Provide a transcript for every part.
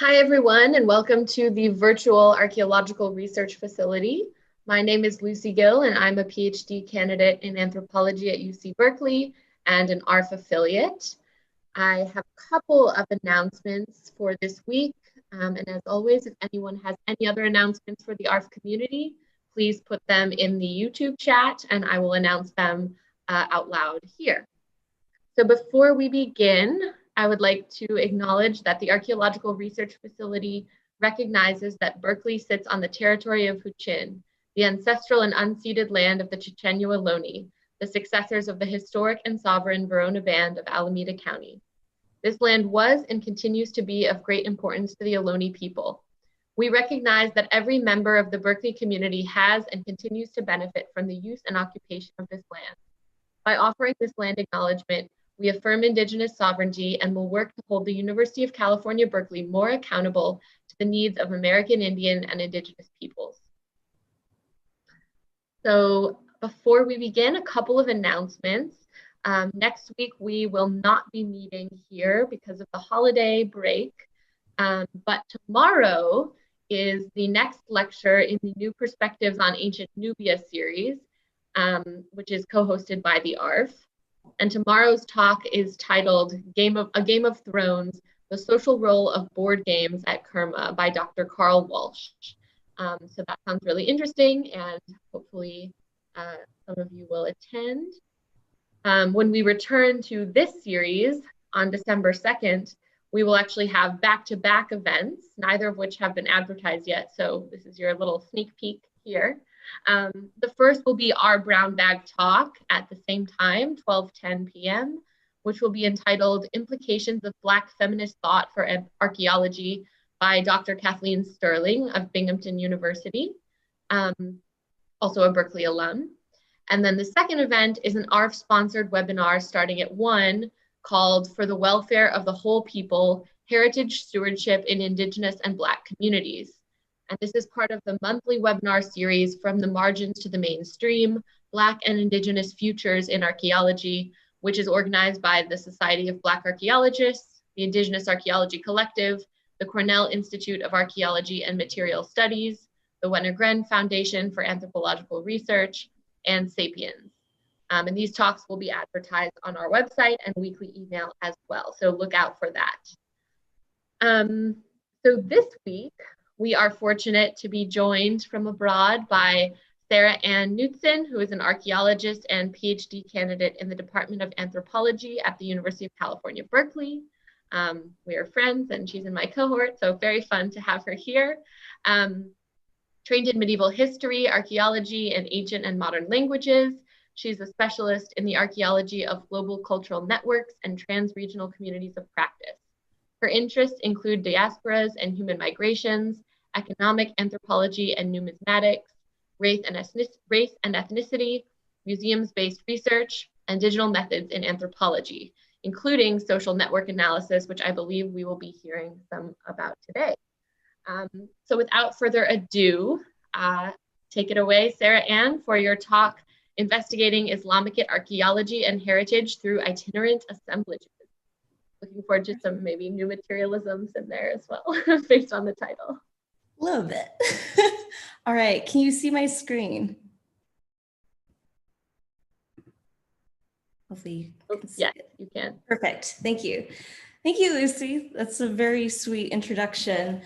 Hi, everyone, and welcome to the virtual archaeological research facility. My name is Lucy Gill, and I'm a PhD candidate in anthropology at UC Berkeley and an ARF affiliate. I have a couple of announcements for this week. And as always, if anyone has any other announcements for the ARF community, please put them in the YouTube chat and I will announce them out loud here. So before we begin, I would like to acknowledge that the Archaeological Research Facility recognizes that Berkeley sits on the territory of Huichin, the ancestral and unceded land of the Chochenyo Ohlone, the successors of the historic and sovereign Verona Band of Alameda County. This land was and continues to be of great importance to the Ohlone people. We recognize that every member of the Berkeley community has and continues to benefit from the use and occupation of this land. By offering this land acknowledgement, we affirm Indigenous sovereignty and will work to hold the University of California, Berkeley more accountable to the needs of American Indian and Indigenous peoples. So before we begin, a couple of announcements. Next week, we will not be meeting here because of the holiday break, but tomorrow is the next lecture in the New Perspectives on Ancient Nubia series, which is co-hosted by the ARF. And tomorrow's talk is titled A Game of Thrones, The Social Role of Board Games at Kerma by Dr. Carl Walsh. So that sounds really interesting, and hopefully some of you will attend. When we return to this series on December 2nd, we will actually have back-to-back events, neither of which have been advertised yet. So this is your little sneak peek here. The first will be our brown bag talk at the same time, 12:10 p.m., which will be entitled Implications of Black Feminist Thought for Archaeology by Dr. Kathleen Sterling of Binghamton University, also a Berkeley alum. And then the second event is an ARF-sponsored webinar starting at 1 called For the Welfare of the Whole People, Heritage Stewardship in Indigenous and Black Communities. And this is part of the monthly webinar series From the Margins to the Mainstream, Black and Indigenous Futures in Archaeology, which is organized by the Society of Black Archaeologists, the Indigenous Archaeology Collective, the Cornell Institute of Archaeology and Material Studies, the Wenner-Gren Foundation for Anthropological Research, and Sapiens. And these talks will be advertised on our website and weekly email as well, so look out for that. So this week, we are fortunate to be joined from abroad by SaraAnn Knutson, who is an archaeologist and PhD candidate in the Department of Anthropology at the University of California, Berkeley. We are friends and she's in my cohort, so very fun to have her here. Trained in medieval history, archaeology, and ancient and modern languages. She's a specialist in the archaeology of global cultural networks and trans-regional communities of practice. Her interests include diasporas and human migrations, economic anthropology and numismatics, race and ethnicity, museums-based research, and digital methods in anthropology, including social network analysis, which I believe we will be hearing some about today. So without further ado, take it away, SaraAnn, for your talk, Investigating Islamicate Archaeology and Heritage through Itinerant Assemblages. Looking forward to some maybe new materialisms in there as well, based on the title. A little bit. All right, can you see my screen? Hopefully you can see it. You can. Perfect, thank you. Thank you, Lucy. That's a very sweet introduction.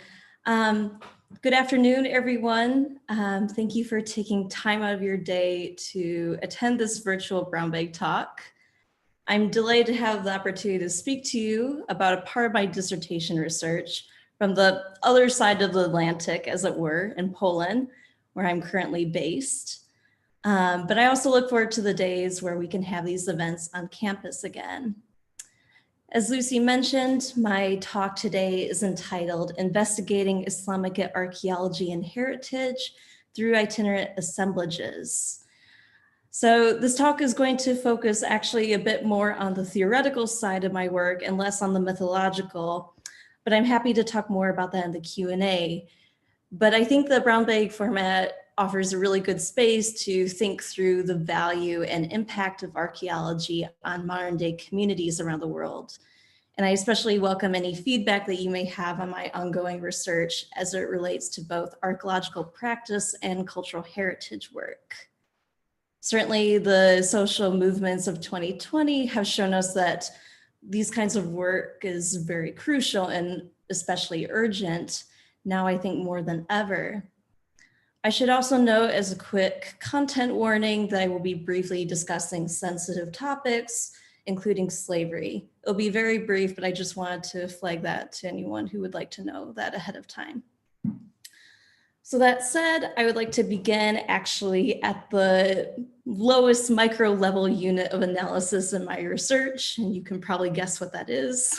Good afternoon, everyone. Thank you for taking time out of your day to attend this virtual brown bag talk. I'm delighted to have the opportunity to speak to you about a part of my dissertation research from the other side of the Atlantic, as it were, in Poland, where I'm currently based. But I also look forward to the days where we can have these events on campus again. As Lucy mentioned, my talk today is entitled Investigating Islamicate Archaeology and Heritage through Itinerant Assemblages. So this talk is going to focus actually a bit more on the theoretical side of my work and less on the methodological, but I'm happy to talk more about that in the Q&A. But I think the brown bag format offers a really good space to think through the value and impact of archaeology on modern day communities around the world. And I especially welcome any feedback that you may have on my ongoing research as it relates to both archaeological practice and cultural heritage work. Certainly the social movements of 2020 have shown us that these kinds of work is very crucial and especially urgent now, I think, more than ever. I should also note as a quick content warning that I will be briefly discussing sensitive topics, including slavery. It'll be very brief, but I just wanted to flag that to anyone who would like to know that ahead of time. So that said, I would like to begin actually at the lowest micro level unit of analysis in my research, and you can probably guess what that is,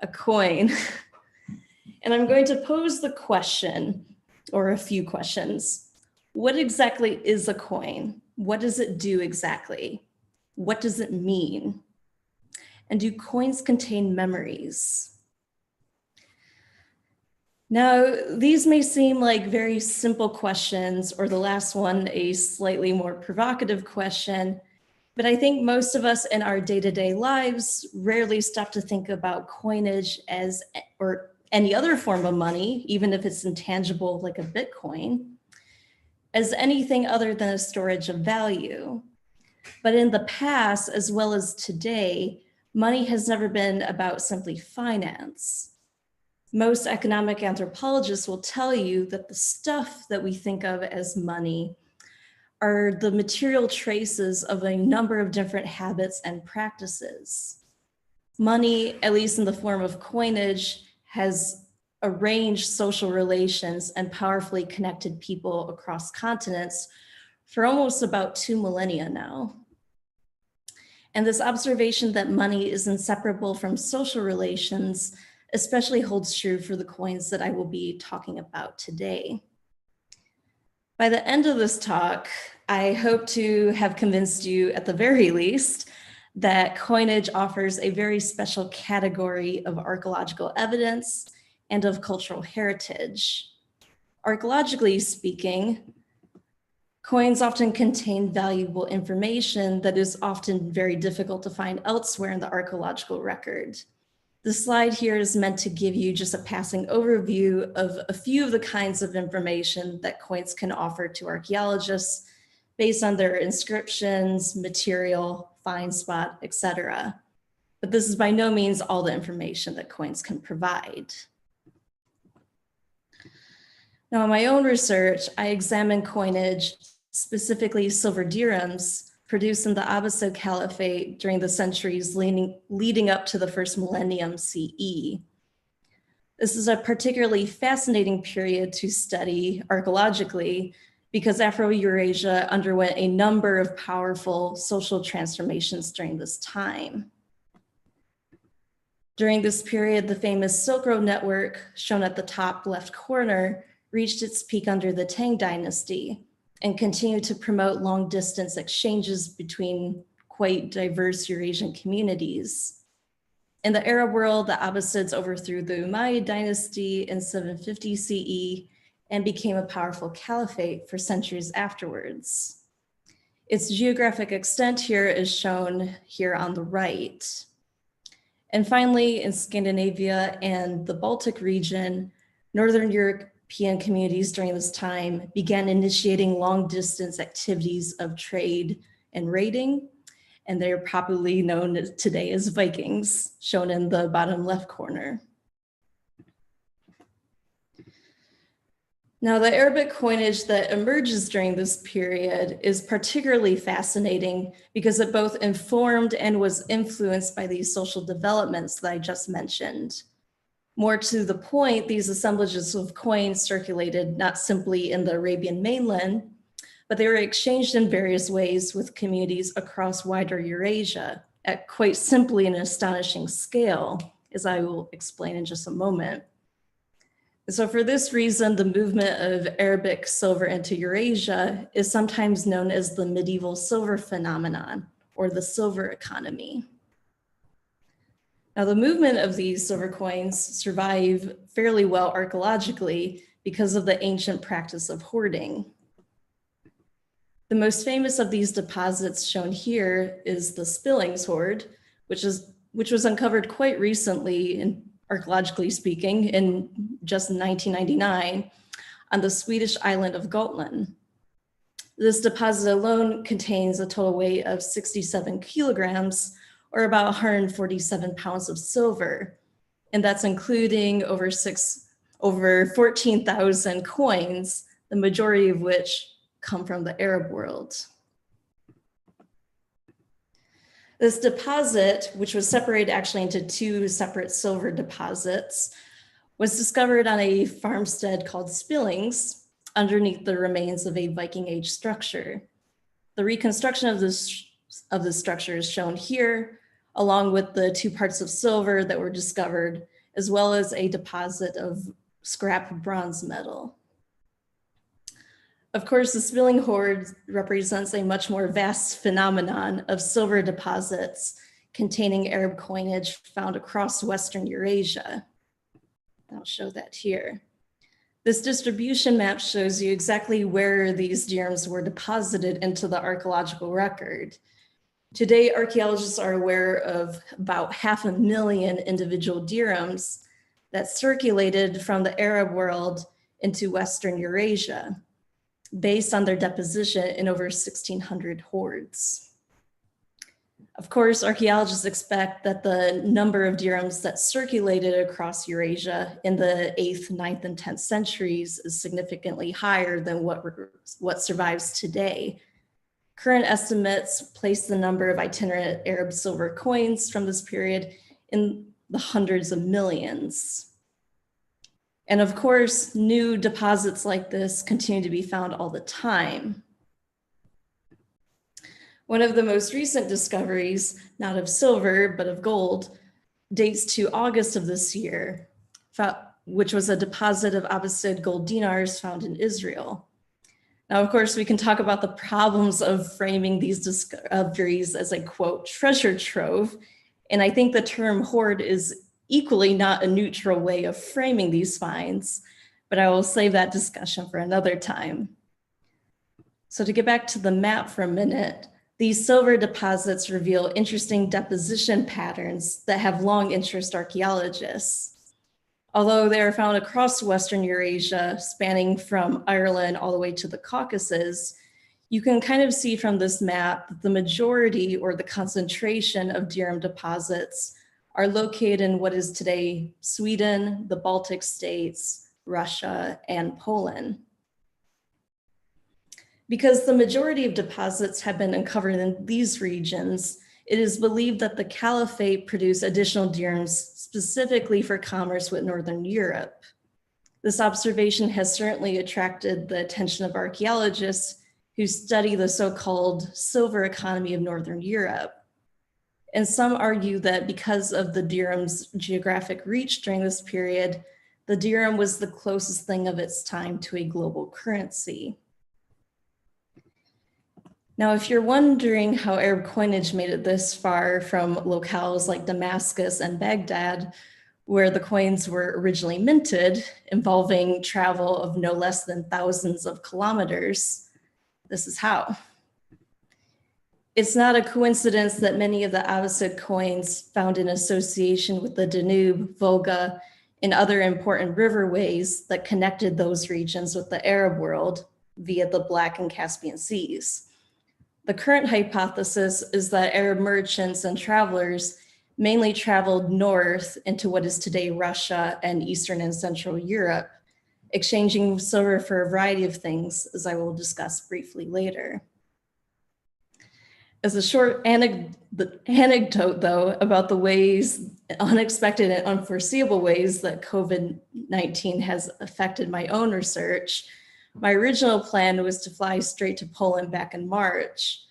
a coin. And I'm going to pose the question, or a few questions. What exactly is a coin? What does it do exactly? What does it mean? And do coins contain memories? Now, these may seem like very simple questions, or the last one, a slightly more provocative question, but I think most of us in our day-to-day lives rarely stop to think about coinage as, or any other form of money, even if it's intangible like a Bitcoin, as anything other than a storage of value. But in the past, as well as today, money has never been about simply finance. Most economic anthropologists will tell you that the stuff that we think of as money are the material traces of a number of different habits and practices. Money, at least in the form of coinage, has arranged social relations and powerfully connected people across continents for almost about 2 millennia now. And this observation that money is inseparable from social relations especially holds true for the coins that I will be talking about today. By the end of this talk, I hope to have convinced you at the very least that coinage offers a very special category of archaeological evidence and of cultural heritage. Archaeologically speaking, coins often contain valuable information that is often very difficult to find elsewhere in the archaeological record. The slide here is meant to give you just a passing overview of a few of the kinds of information that coins can offer to archaeologists based on their inscriptions, material, find spot, etc. But this is by no means all the information that coins can provide. Now, in my own research, I examined coinage, specifically silver dirhams, produced in the Abbasid Caliphate during the centuries leading up to the first millennium CE. This is a particularly fascinating period to study archaeologically because Afro-Eurasia underwent a number of powerful social transformations during this time. During this period, the famous Silk Road network, shown at the top left corner, reached its peak under the Tang dynasty and continued to promote long distance exchanges between quite diverse Eurasian communities. In the Arab world, the Abbasids overthrew the Umayyad dynasty in 750 CE and became a powerful caliphate for centuries afterwards. Its geographic extent here is shown here on the right. And finally, in Scandinavia and the Baltic region, Northern European communities during this time began initiating long distance activities of trade and raiding, and they're popularly known today as Vikings, shown in the bottom left corner. Now, the Arabic coinage that emerges during this period is particularly fascinating because it both informed and was influenced by these social developments that I just mentioned. More to the point, these assemblages of coins circulated not simply in the Arabian mainland, but they were exchanged in various ways with communities across wider Eurasia at quite simply an astonishing scale, as I will explain in just a moment. So for this reason, the movement of Arabic silver into Eurasia is sometimes known as the medieval silver phenomenon or the silver economy. Now, the movement of these silver coins survive fairly well archaeologically because of the ancient practice of hoarding. The most famous of these deposits shown here is the Spillings hoard, which is which was uncovered quite recently, in archaeologically speaking, in just 1999 on the Swedish island of Gotland. This deposit alone contains a total weight of 67 kilograms, or about 147 pounds of silver. And that's including over 14,000 coins, the majority of which come from the Arab world. This deposit, which was separated actually into two separate silver deposits, was discovered on a farmstead called Spillings underneath the remains of a Viking Age structure. The reconstruction of the structure is shown here, along with the two parts of silver that were discovered, as well as a deposit of scrap bronze metal. Of course, the Spilling hoard represents a much more vast phenomenon of silver deposits containing Arab coinage found across Western Eurasia. I'll show that here. This distribution map shows you exactly where these dirhams were deposited into the archaeological record. Today, archaeologists are aware of about 500,000 individual dirhams that circulated from the Arab world into Western Eurasia, based on their deposition in over 1,600 hoards. Of course, archaeologists expect that the number of dirhams that circulated across Eurasia in the 8th, 9th, and 10th centuries is significantly higher than what survives today. Current estimates place the number of itinerant Arab silver coins from this period in the hundreds of millions. And of course, new deposits like this continue to be found all the time. One of the most recent discoveries, not of silver, but of gold, dates to August of this year, which was a deposit of Abbasid gold dinars found in Israel. Now, of course, we can talk about the problems of framing these discoveries as a, quote, treasure trove. And I think the term hoard is equally not a neutral way of framing these finds, but I will save that discussion for another time. So to get back to the map for a minute, these silver deposits reveal interesting deposition patterns that have long interest archaeologists. Although they are found across Western Eurasia, spanning from Ireland all the way to the Caucasus, you can kind of see from this map that the majority or the concentration of dirham deposits are located in what is today Sweden, the Baltic states, Russia, and Poland. Because the majority of deposits have been uncovered in these regions, it is believed that the Caliphate produced additional dirhams specifically for commerce with Northern Europe. This observation has certainly attracted the attention of archaeologists who study the so-called silver economy of Northern Europe. And some argue that because of the dirham's geographic reach during this period, the dirham was the closest thing of its time to a global currency. Now, if you're wondering how Arab coinage made it this far from locales like Damascus and Baghdad, where the coins were originally minted, involving travel of no less than thousands of kilometers, this is how. It's not a coincidence that many of the Abbasid coins found in association with the Danube, Volga, and other important riverways that connected those regions with the Arab world via the Black and Caspian Seas. The current hypothesis is that Arab merchants and travelers mainly traveled north into what is today Russia and Eastern and Central Europe, exchanging silver for a variety of things, as I will discuss briefly later. As a short anecdote, though, about the ways, unexpected and unforeseeable ways that COVID-19 has affected my own research, my original plan was to fly straight to Poland back in March.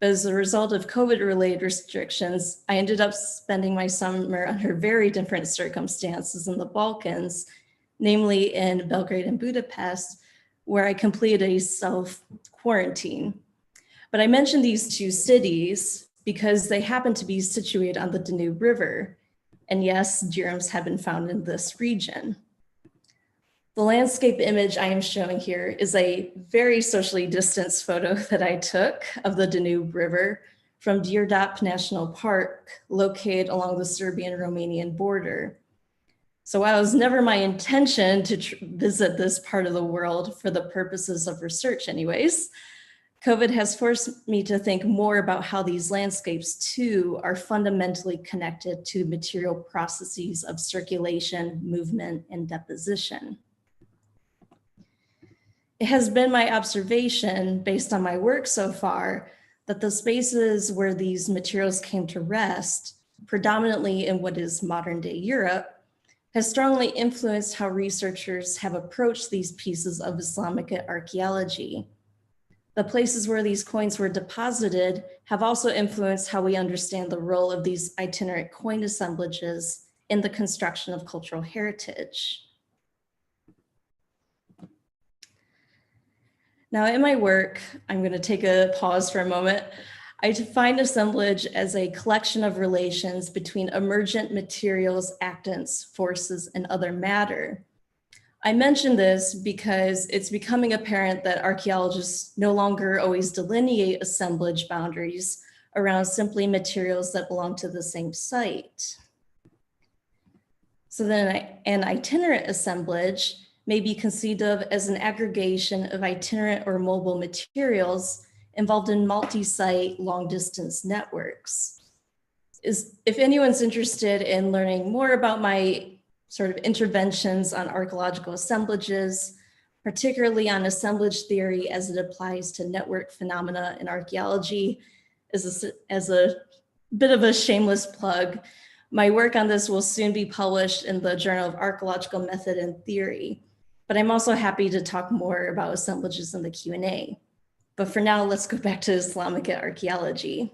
But as a result of COVID-related restrictions, I ended up spending my summer under very different circumstances in the Balkans, namely in Belgrade and Budapest, where I completed a self-quarantine. But I mentioned these two cities because they happen to be situated on the Danube River. And yes, dirhams have been found in this region. The landscape image I am showing here is a very socially distanced photo that I took of the Danube River from Dierdap National Park, located along the Serbian-Romanian border. So while it was never my intention to visit this part of the world for the purposes of research anyways, COVID has forced me to think more about how these landscapes too are fundamentally connected to material processes of circulation, movement, and deposition. It has been my observation, based on my work so far, that the spaces where these materials came to rest, predominantly in what is modern-day Europe, has strongly influenced how researchers have approached these pieces of Islamicate archaeology. The places where these coins were deposited have also influenced how we understand the role of these itinerant coin assemblages in the construction of cultural heritage. Now in my work, I'm going to take a pause for a moment. I define assemblage as a collection of relations between emergent materials, actants, forces, and other matter. I mention this because it's becoming apparent that archaeologists no longer always delineate assemblage boundaries around simply materials that belong to the same site. So then an itinerant assemblage may be conceived of as an aggregation of itinerant or mobile materials involved in multi-site long-distance networks. If anyone's interested in learning more about my sort of interventions on archaeological assemblages, particularly on assemblage theory as it applies to network phenomena in archaeology, as a bit of a shameless plug, my work on this will soon be published in the Journal of Archaeological Method and Theory, but I'm also happy to talk more about assemblages in the Q&A. But for now, let's go back to Islamicate archaeology.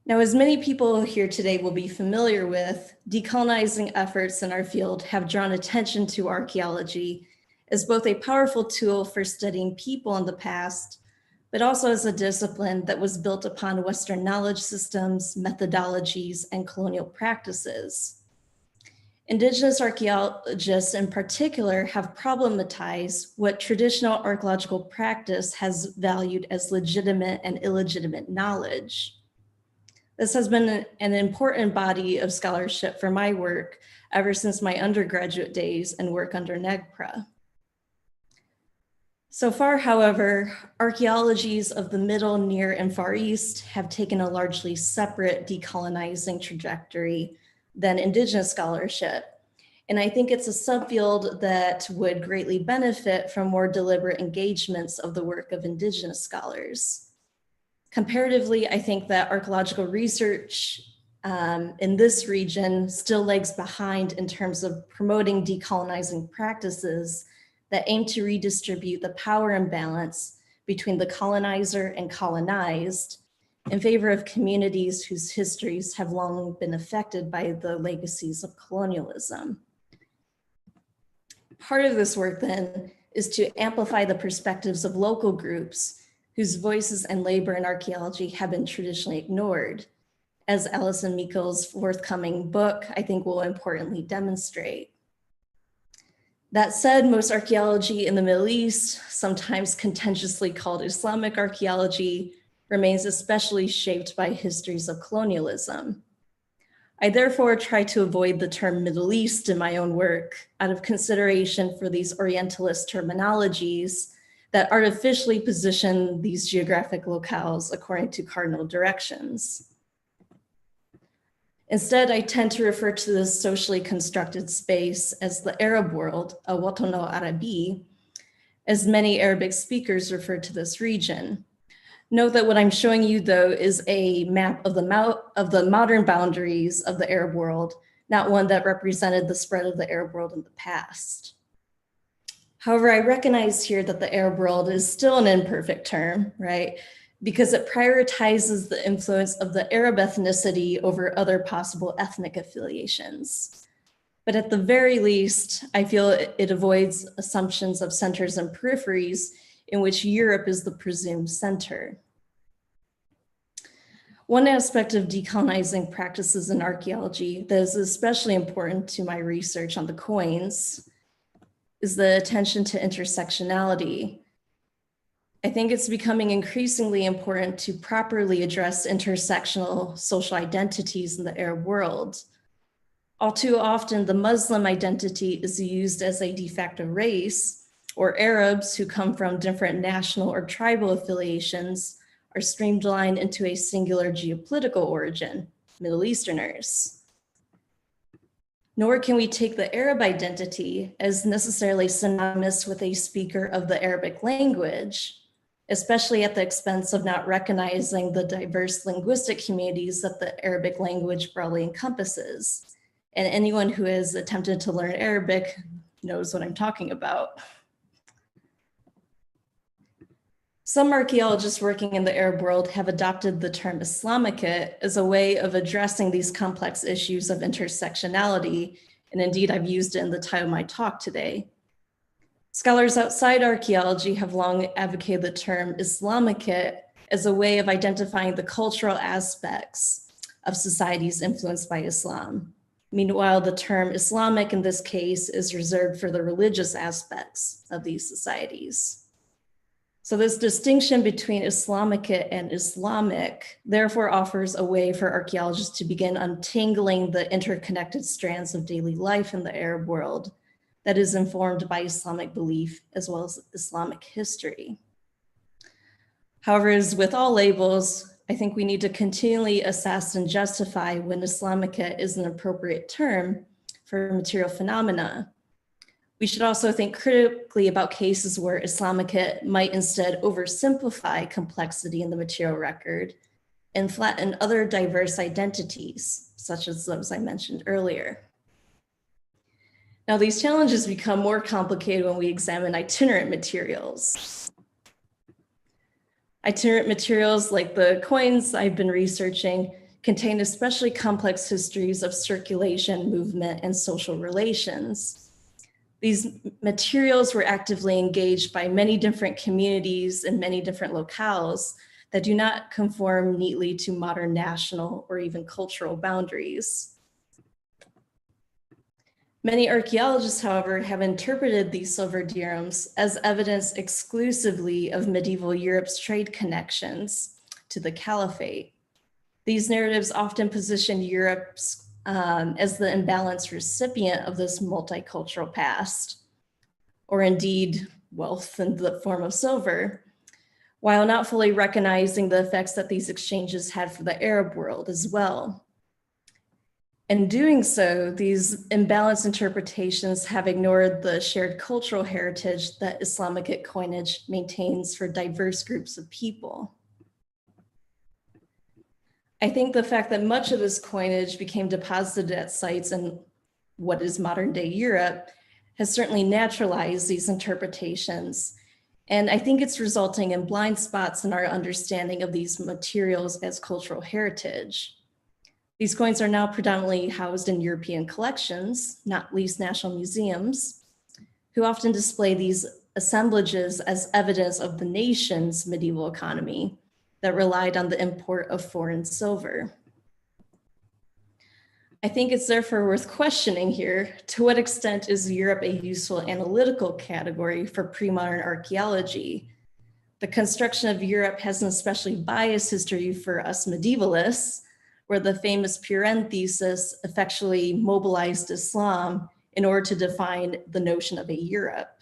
Now, as many people here today will be familiar with, decolonizing efforts in our field have drawn attention to archaeology as both a powerful tool for studying people in the past, but also as a discipline that was built upon Western knowledge systems, methodologies, and colonial practices. Indigenous archaeologists in particular have problematized what traditional archaeological practice has valued as legitimate and illegitimate knowledge. This has been an important body of scholarship for my work ever since my undergraduate days and work under NEGPRA. So far, however, archaeologies of the Middle, Near, and Far East have taken a largely separate decolonizing trajectory than Indigenous scholarship. And I think it's a subfield that would greatly benefit from more deliberate engagements of the work of Indigenous scholars. Comparatively, I think that archaeological research in this region still lags behind in terms of promoting decolonizing practices that aim to redistribute the power imbalance between the colonizer and colonized in favor of communities whose histories have long been affected by the legacies of colonialism. Part of this work then is to amplify the perspectives of local groups whose voices and labor in archaeology have been traditionally ignored, as Alison Meikle's forthcoming book, I think, will importantly demonstrate. That said, most archaeology in the Middle East, sometimes contentiously called Islamic archaeology, remains especially shaped by histories of colonialism. I therefore try to avoid the term Middle East in my own work out of consideration for these Orientalist terminologies that artificially position these geographic locales according to cardinal directions. Instead, I tend to refer to this socially constructed space as the Arab world, Al-Watan al-Arabi, as many Arabic speakers refer to this region. Note that what I'm showing you, though, is a map of the modern boundaries of the Arab world, not one that represented the spread of the Arab world in the past. However, I recognize here that the Arab world is still an imperfect term, right? Because it prioritizes the influence of the Arab ethnicity over other possible ethnic affiliations. But at the very least, I feel it avoids assumptions of centers and peripheries in which Europe is the presumed center. One aspect of decolonizing practices in archaeology that is especially important to my research on the coins is the attention to intersectionality. I think it's becoming increasingly important to properly address intersectional social identities in the Arab world. All too often, the Muslim identity is used as a de facto race, or Arabs who come from different national or tribal affiliations are streamlined into a singular geopolitical origin, Middle Easterners. Nor can we take the Arab identity as necessarily synonymous with a speaker of the Arabic language, especially at the expense of not recognizing the diverse linguistic communities that the Arabic language broadly encompasses. And anyone who has attempted to learn Arabic knows what I'm talking about. Some archaeologists working in the Arab world have adopted the term Islamicate as a way of addressing these complex issues of intersectionality, and indeed I've used it in the title of my talk today. Scholars outside archaeology have long advocated the term Islamicate as a way of identifying the cultural aspects of societies influenced by Islam. Meanwhile, the term Islamic in this case is reserved for the religious aspects of these societies. So this distinction between Islamicate and Islamic therefore offers a way for archaeologists to begin untangling the interconnected strands of daily life in the Arab world that is informed by Islamic belief as well as Islamic history. However, as with all labels, I think we need to continually assess and justify when Islamicate is an appropriate term for material phenomena. We should also think critically about cases where Islamicate might instead oversimplify complexity in the material record and flatten other diverse identities, such as those I mentioned earlier. Now, these challenges become more complicated when we examine itinerant materials. Itinerant materials like the coins I've been researching contain especially complex histories of circulation, movement, and social relations. These materials were actively engaged by many different communities in many different locales that do not conform neatly to modern national or even cultural boundaries. Many archaeologists, however, have interpreted these silver dirhams as evidence exclusively of medieval Europe's trade connections to the Caliphate. These narratives often position Europe as the imbalanced recipient of this multicultural past, or indeed wealth in the form of silver, while not fully recognizing the effects that these exchanges had for the Arab world as well. In doing so, these imbalanced interpretations have ignored the shared cultural heritage that Islamicate coinage maintains for diverse groups of people. I think the fact that much of this coinage became deposited at sites in what is modern day Europe has certainly naturalized these interpretations. And I think it's resulting in blind spots in our understanding of these materials as cultural heritage. These coins are now predominantly housed in European collections, not least national museums, who often display these assemblages as evidence of the nation's medieval economy that relied on the import of foreign silver. I think it's therefore worth questioning here, to what extent is Europe a useful analytical category for pre-modern archaeology? The construction of Europe has an especially biased history for us medievalists, where the famous Purend thesis effectually mobilized Islam in order to define the notion of a Europe.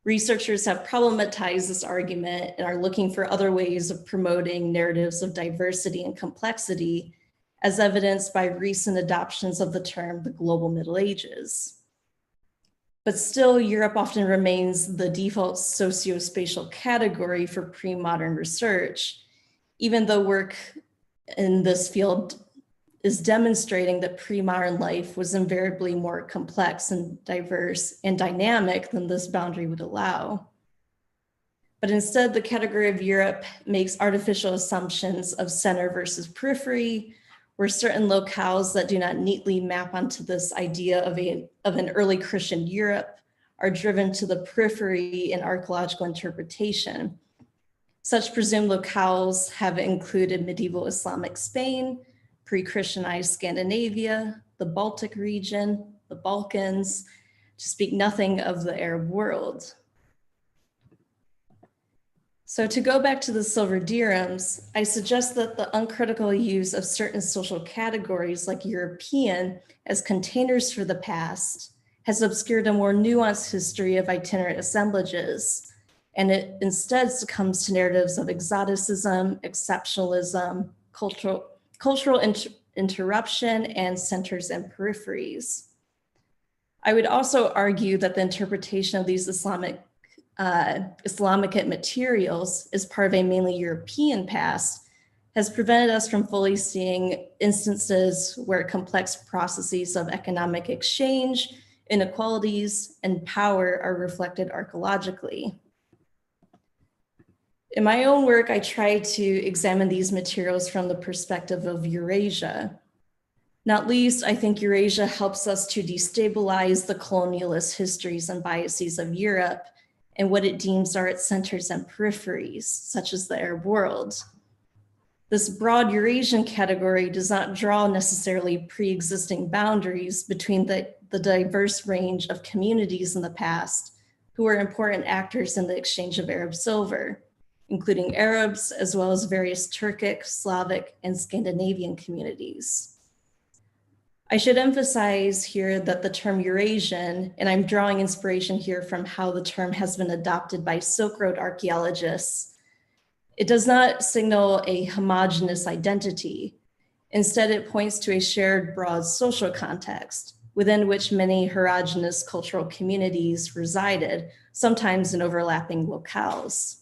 Researchers have problematized this argument and are looking for other ways of promoting narratives of diversity and complexity, as evidenced by recent adoptions of the term the global Middle Ages. But still, Europe often remains the default socio-spatial category for pre-modern research, even though work in this field is demonstrating that pre-modern life was invariably more complex and diverse and dynamic than this boundary would allow. But instead, the category of Europe makes artificial assumptions of center versus periphery, where certain locales that do not neatly map onto this idea of an early Christian Europe are driven to the periphery in archaeological interpretation. Such presumed locales have included medieval Islamic Spain, pre-Christianized Scandinavia, the Baltic region, the Balkans, to speak nothing of the Arab world. So to go back to the silver dirhams, I suggest that the uncritical use of certain social categories like European as containers for the past has obscured a more nuanced history of itinerant assemblages, and it instead succumbs to narratives of exoticism, exceptionalism, cultural interruption, and centers and peripheries. I would also argue that the interpretation of these Islamicate materials as part of a mainly European past has prevented us from fully seeing instances where complex processes of economic exchange, inequalities, and power are reflected archaeologically. In my own work, I try to examine these materials from the perspective of Eurasia. Not least, I think Eurasia helps us to destabilize the colonialist histories and biases of Europe and what it deems are its centers and peripheries, such as the Arab world. This broad Eurasian category does not draw necessarily pre-existing boundaries between the diverse range of communities in the past who were important actors in the exchange of Arab silver, including Arabs, as well as various Turkic, Slavic, and Scandinavian communities. I should emphasize here that the term Eurasian, and I'm drawing inspiration here from how the term has been adopted by Silk Road archaeologists, it does not signal a homogeneous identity. Instead, it points to a shared broad social context within which many heterogeneous cultural communities resided, sometimes in overlapping locales.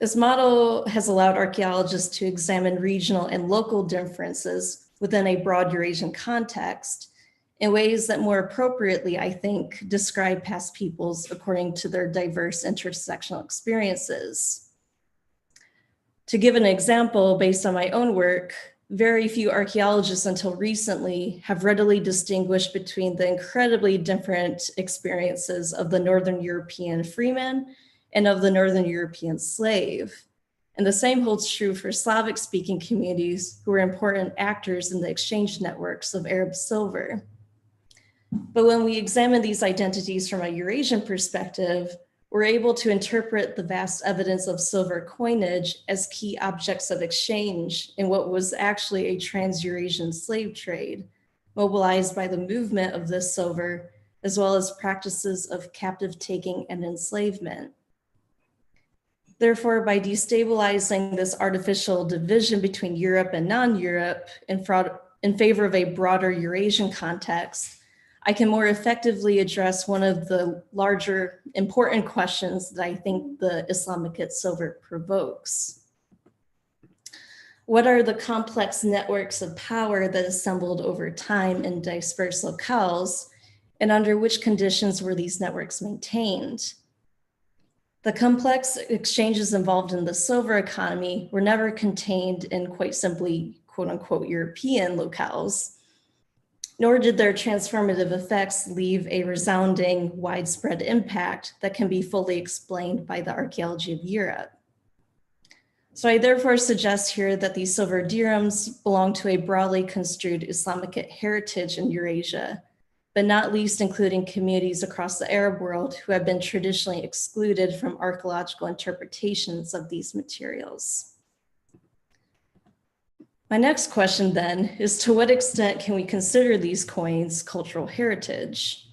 This model has allowed archaeologists to examine regional and local differences within a broad Eurasian context in ways that more appropriately, I think, describe past peoples according to their diverse intersectional experiences. To give an example based on my own work, very few archaeologists until recently have readily distinguished between the incredibly different experiences of the Northern European freeman and of the Northern European slave. And the same holds true for Slavic-speaking communities who are important actors in the exchange networks of Arab silver. But when we examine these identities from a Eurasian perspective, we're able to interpret the vast evidence of silver coinage as key objects of exchange in what was actually a trans-Eurasian slave trade, mobilized by the movement of this silver, as well as practices of captive taking and enslavement. Therefore, by destabilizing this artificial division between Europe and non-Europe in favor of a broader Eurasian context, I can more effectively address one of the larger important questions that I think the Islamicate silver provokes. What are the complex networks of power that assembled over time in dispersed locales, and under which conditions were these networks maintained? The complex exchanges involved in the silver economy were never contained in quite simply, quote unquote, European locales, nor did their transformative effects leave a resounding, widespread impact that can be fully explained by the archaeology of Europe. So I therefore suggest here that these silver dirhams belong to a broadly construed Islamicate heritage in Eurasia, but not least including communities across the Arab world who have been traditionally excluded from archaeological interpretations of these materials. My next question then is, to what extent can we consider these coins cultural heritage?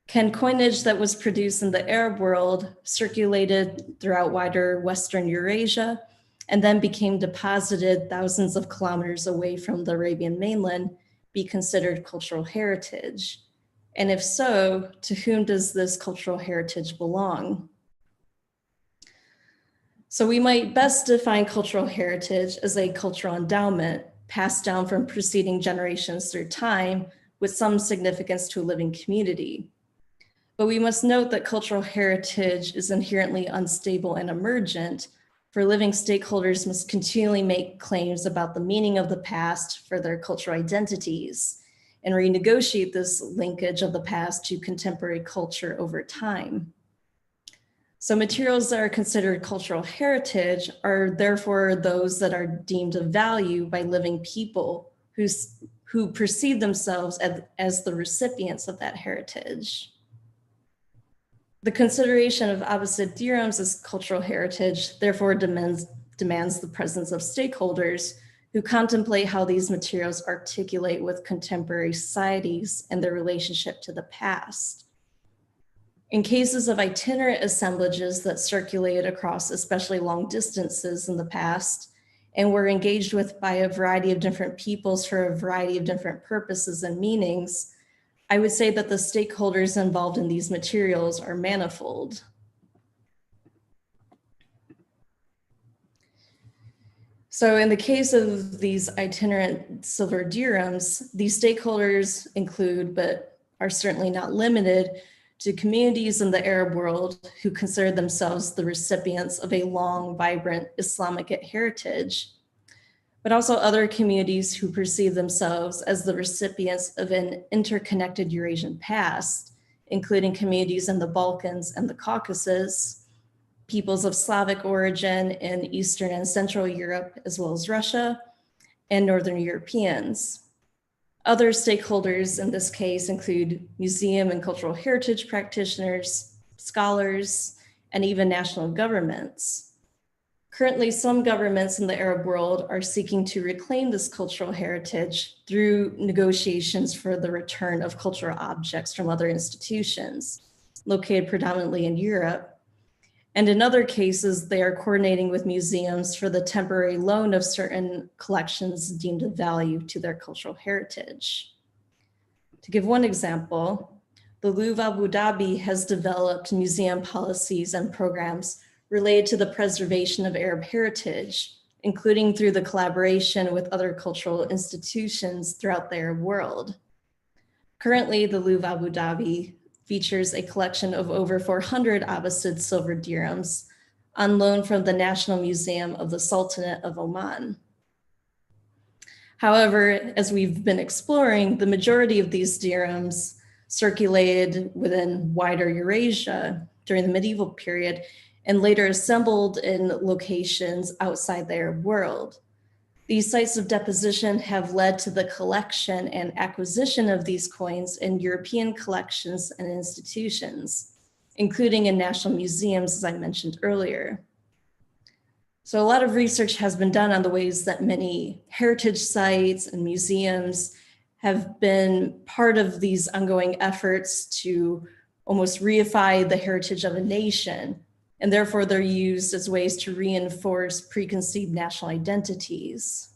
Can coinage that was produced in the Arab world, circulated throughout wider Western Eurasia, and then became deposited thousands of kilometers away from the Arabian mainland, be considered cultural heritage? And if so, to whom does this cultural heritage belong? So we might best define cultural heritage as a cultural endowment passed down from preceding generations through time with some significance to a living community. But we must note that cultural heritage is inherently unstable and emergent, for living stakeholders must continually make claims about the meaning of the past for their cultural identities and renegotiate this linkage of the past to contemporary culture over time. So materials that are considered cultural heritage are therefore those that are deemed of value by living people who perceive themselves as the recipients of that heritage. The consideration of Abbasid dirhams as cultural heritage therefore demands the presence of stakeholders who contemplate how these materials articulate with contemporary societies and their relationship to the past. In cases of itinerant assemblages that circulated across especially long distances in the past and were engaged with by a variety of different peoples for a variety of different purposes and meanings, I would say that the stakeholders involved in these materials are manifold. So in the case of these itinerant silver dirhams, these stakeholders include, but are certainly not limited to, communities in the Arab world who consider themselves the recipients of a long, vibrant Islamicate heritage, but also other communities who perceive themselves as the recipients of an interconnected Eurasian past, including communities in the Balkans and the Caucasus, peoples of Slavic origin in Eastern and Central Europe, as well as Russia, and Northern Europeans. Other stakeholders in this case include museum and cultural heritage practitioners, scholars, and even national governments. Currently, some governments in the Arab world are seeking to reclaim this cultural heritage through negotiations for the return of cultural objects from other institutions, located predominantly in Europe. And in other cases, they are coordinating with museums for the temporary loan of certain collections deemed of value to their cultural heritage. To give one example, the Louvre Abu Dhabi has developed museum policies and programs related to the preservation of Arab heritage, including through the collaboration with other cultural institutions throughout the Arab world. Currently, the Louvre Abu Dhabi features a collection of over 400 Abbasid silver dirhams on loan from the National Museum of the Sultanate of Oman. However, as we've been exploring, the majority of these dirhams circulated within wider Eurasia during the medieval period and later assembled in locations outside the Arab world. These sites of deposition have led to the collection and acquisition of these coins in European collections and institutions, including in national museums, as I mentioned earlier. So a lot of research has been done on the ways that many heritage sites and museums have been part of these ongoing efforts to almost reify the heritage of a nation, and therefore they're used as ways to reinforce preconceived national identities.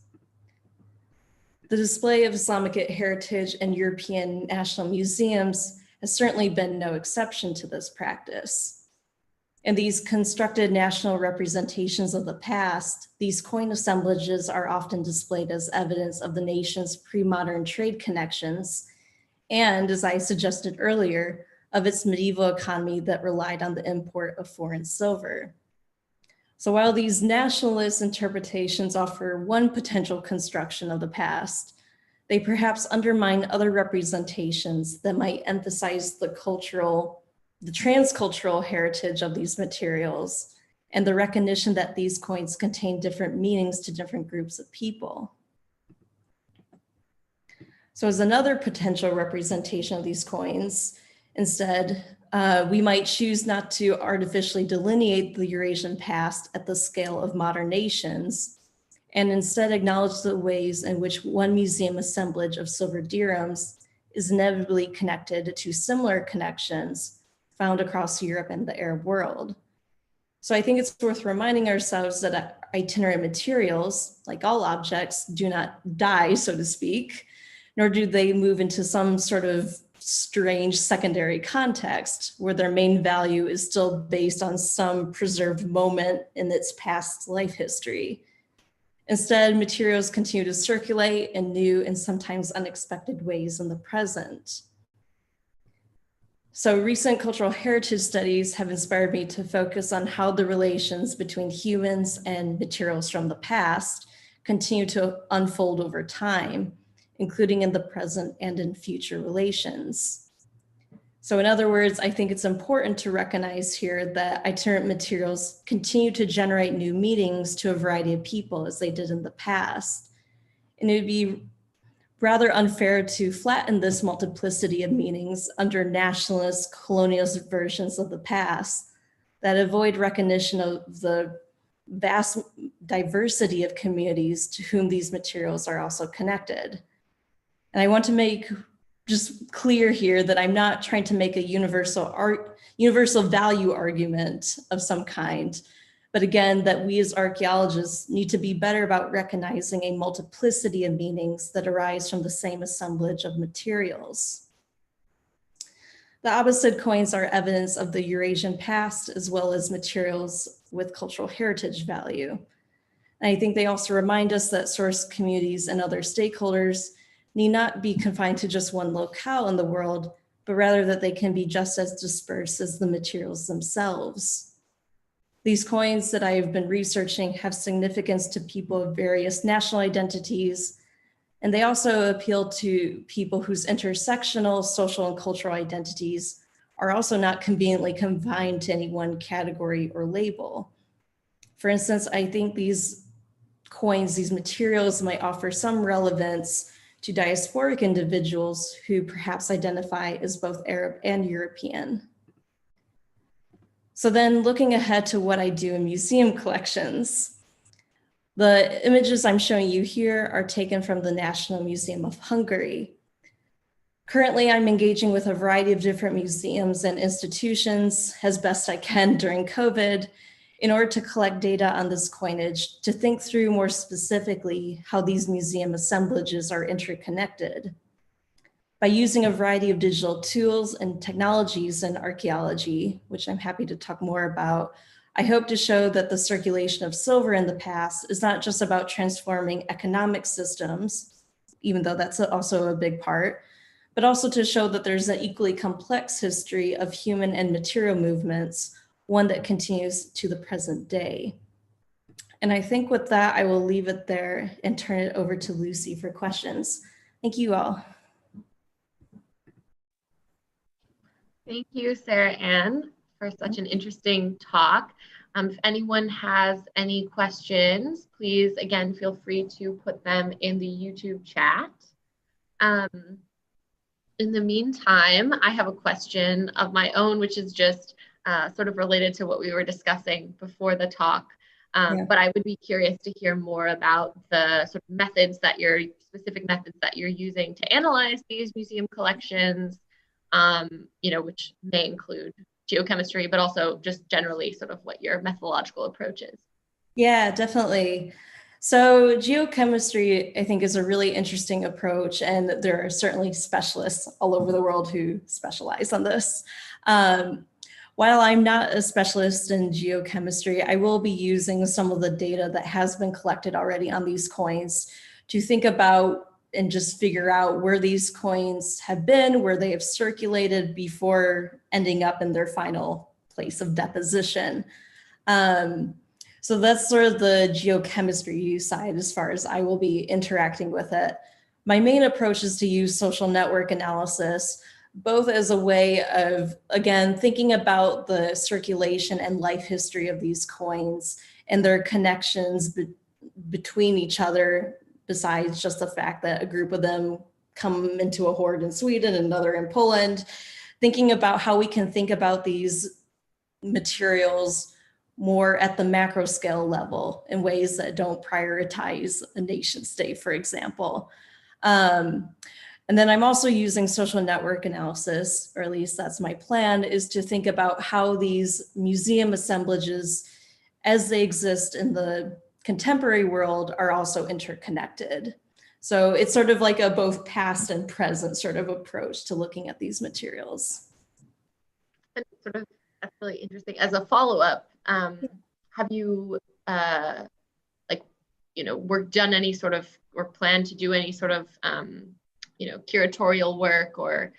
The display of Islamicate heritage in European national museums has certainly been no exception to this practice. In these constructed national representations of the past, these coin assemblages are often displayed as evidence of the nation's pre-modern trade connections, and, as I suggested earlier, of its medieval economy that relied on the import of foreign silver. So while these nationalist interpretations offer one potential construction of the past, they perhaps undermine other representations that might emphasize the transcultural heritage of these materials and the recognition that these coins contain different meanings to different groups of people. So as another potential representation of these coins, instead, we might choose not to artificially delineate the Eurasian past at the scale of modern nations, and instead acknowledge the ways in which one museum assemblage of silver dirhams is inevitably connected to similar connections found across Europe and the Arab world. So I think it's worth reminding ourselves that itinerant materials, like all objects, do not die, so to speak, nor do they move into some sort of strange secondary context where their main value is still based on some preserved moment in its past life history. Instead, materials continue to circulate in new and sometimes unexpected ways in the present. So recent cultural heritage studies have inspired me to focus on how the relations between humans and materials from the past continue to unfold over time, including in the present and in future relations. So in other words, I think it's important to recognize here that itinerant materials continue to generate new meanings to a variety of people as they did in the past. And it would be rather unfair to flatten this multiplicity of meanings under nationalist colonialist versions of the past that avoid recognition of the vast diversity of communities to whom these materials are also connected. And I want to make just clear here that I'm not trying to make a universal value argument of some kind, but again, that we as archaeologists need to be better about recognizing a multiplicity of meanings that arise from the same assemblage of materials. The Abbasid coins are evidence of the Eurasian past, as well as materials with cultural heritage value. And I think they also remind us that source communities and other stakeholders need not be confined to just one locale in the world, but rather that they can be just as dispersed as the materials themselves. These coins that I have been researching have significance to people of various national identities, and they also appeal to people whose intersectional social and cultural identities are also not conveniently confined to any one category or label. For instance, I think these coins, these materials might offer some relevance to diasporic individuals who perhaps identify as both Arab and European. So then looking ahead to what I do in museum collections, the images I'm showing you here are taken from the National Museum of Hungary. Currently, I'm engaging with a variety of different museums and institutions as best I can during COVID in order to collect data on this coinage to think through more specifically how these museum assemblages are interconnected. By using a variety of digital tools and technologies in archaeology, which I'm happy to talk more about, I hope to show that the circulation of silver in the past is not just about transforming economic systems, even though that's also a big part, but also to show that there's an equally complex history of human and material movements, one that continues to the present day. And I think with that, I will leave it there and turn it over to Lucy for questions. Thank you all. Thank you, SaraAnn, for such an interesting talk. If anyone has any questions, please, again, feel free to put them in the YouTube chat. In the meantime, I have a question of my own, which is just sort of related to what we were discussing before the talk. But I would be curious to hear more about the sort of methods that specific methods that you're using to analyze these museum collections, which may include geochemistry, but also just generally sort of what your methodological approach is. Yeah, definitely. So geochemistry, I think, is a really interesting approach, and there are certainly specialists all over the world who specialize on this. While I'm not a specialist in geochemistry, I will be using some of the data that has been collected already on these coins to think about and just figure out where these coins have been, where they have circulated before ending up in their final place of deposition. So that's sort of the geochemistry side as far as I will be interacting with it. My main approach is to use social network analysis, both as a way of, again, thinking about the circulation and life history of these coins and their connections between each other, besides just the fact that a group of them come into a hoard in Sweden, another in Poland, thinking about how we can think about these materials more at the macro scale level in ways that don't prioritize a nation state, for example. And then I'm also using social network analysis, or at least that's my plan, is to think about how these museum assemblages, as they exist in the contemporary world, are also interconnected. So it's sort of like a both past and present sort of approach to looking at these materials. And sort of, that's really interesting. As a follow-up, have you done any sort of, or plan to do any sort of curatorial work or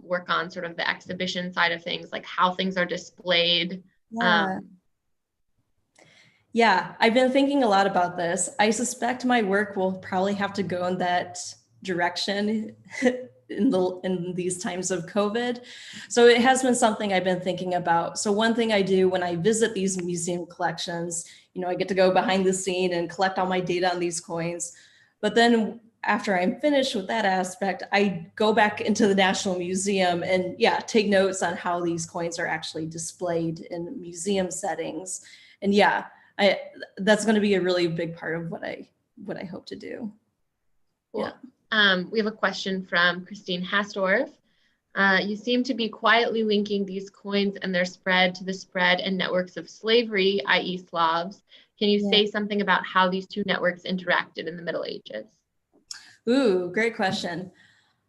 work on sort of the exhibition side of things, like how things are displayed? Yeah, I've been thinking a lot about this. I suspect my work will probably have to go in that direction in these times of COVID. So it has been something I've been thinking about. So one thing I do when I visit these museum collections, I get to go behind the scene and collect all my data on these coins. But then after I'm finished with that aspect, I go back into the National Museum and take notes on how these coins are actually displayed in museum settings. And that's going to be a really big part of what I hope to do. Cool. We have a question from Christine Hasdorf. You seem to be quietly linking these coins and their spread to the spread and networks of slavery, i.e. Slavs. Can you say something about how these two networks interacted in the Middle Ages? Ooh, great question.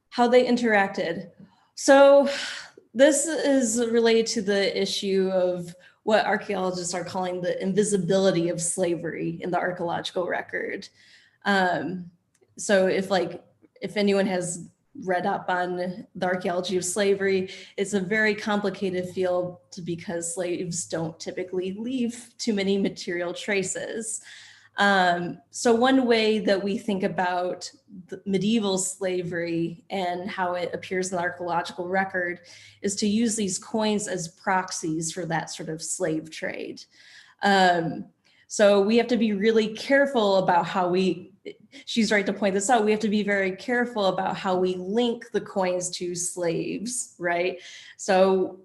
How they interacted. So this is related to the issue of what archaeologists are calling the invisibility of slavery in the archaeological record. So if anyone has read up on the archaeology of slavery, it's a very complicated field because slaves don't typically leave too many material traces. So one way that we think about the medieval slavery and how it appears in the archaeological record is to use these coins as proxies for that sort of slave trade. So we have to be really careful about how she's right to point this out, we have to be very careful about how we link the coins to slaves, right? So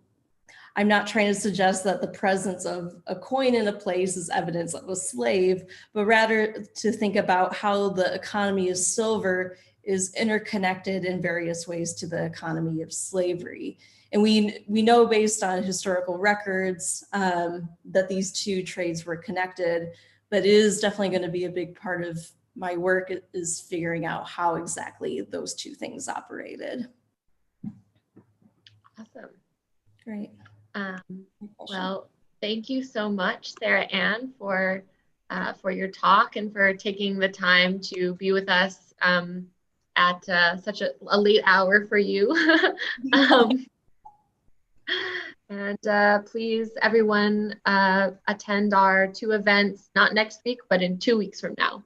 I'm not trying to suggest that the presence of a coin in a place is evidence of a slave, but rather to think about how the economy of silver is interconnected in various ways to the economy of slavery. And we know based on historical records that these two trades were connected, but it is definitely going to be a big part of my work is figuring out how exactly those two things operated. Awesome. Great. Well, thank you so much, SaraAnn, for your talk and for taking the time to be with us at such a late hour for you. And please, everyone, attend our 2 events, not next week, but in 2 weeks from now.